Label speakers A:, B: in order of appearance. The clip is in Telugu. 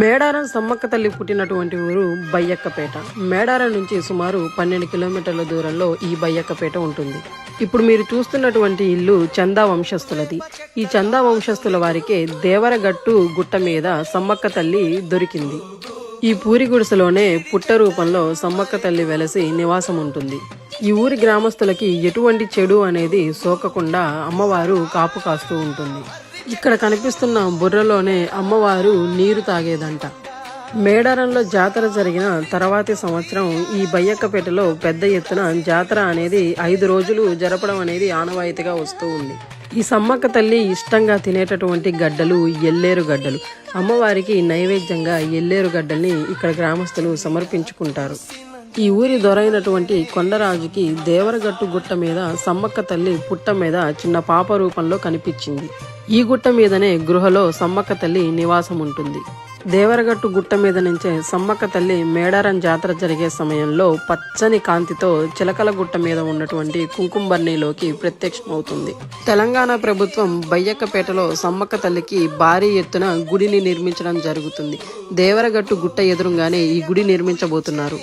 A: మేడారం సమ్మక్క తల్లి పుట్టినటువంటి ఊరు బయ్యక్కపేట. మేడారం నుంచి సుమారు 12 కిలోమీటర్ల దూరంలో ఈ బయ్యక్కపేట ఉంటుంది. ఇప్పుడు మీరు చూస్తున్నటువంటి ఇల్లు చందా వంశస్థులది. ఈ చందా వంశస్థుల వారికే దేవరగట్టు గుట్ట మీద సమ్మక్క తల్లి దొరికింది. ఈ పూరి గుడిసెలోనే పుట్ట రూపంలో సమ్మక్క తల్లి వెలసి నివాసం ఉంటుంది. ఈ ఊరి గ్రామస్తులకి ఎటువంటి చెడు అనేది సోకకుండా అమ్మవారు కాపు కాస్తూ ఉంటుంది. ఇక్కడ కనిపిస్తున్న బుర్రలోనే అమ్మవారు నీరు తాగేదంట. మేడారంలో జాతర జరిగిన తర్వాతి సంవత్సరం ఈ బయ్యక్కపేటలో పెద్ద ఎత్తున జాతర అనేది 5 రోజులు జరపడం అనేది ఆనవాయితీగా వస్తూ ఉంది. ఈ సమ్మక్క తల్లి ఇష్టంగా తినేటటువంటి గడ్డలు ఎల్లేరు గడ్డలు. అమ్మవారికి నైవేద్యంగా ఎల్లేరు గడ్డల్ని ఇక్కడ గ్రామస్తులు సమర్పించుకుంటారు. ఈ ఊరి దొరైనటువంటి కొండరాజుకి దేవరగట్టు గుట్ట మీద సమ్మక్క తల్లి పుట్ట మీద చిన్న పాప రూపంలో కనిపించింది. ఈ గుట్ట మీదనే గృహలో సమ్మక్క తల్లి నివాసం ఉంటుంది. దేవరగట్టు గుట్ట మీద నుంచే సమ్మక్క తల్లి మేడారం జాతర జరిగే సమయంలో పచ్చని కాంతితో చిలకల గుట్ట మీద ఉన్నటువంటి కుంకుమబర్ణిలోకి ప్రత్యక్షమవుతుంది. తెలంగాణ ప్రభుత్వం బయ్యక్కపేటలో సమ్మక్క తల్లికి భారీ ఎత్తున గుడిని నిర్మించడం జరుగుతుంది. దేవరగట్టు గుట్ట ఎదురుగానే ఈ గుడి నిర్మించబోతున్నారు.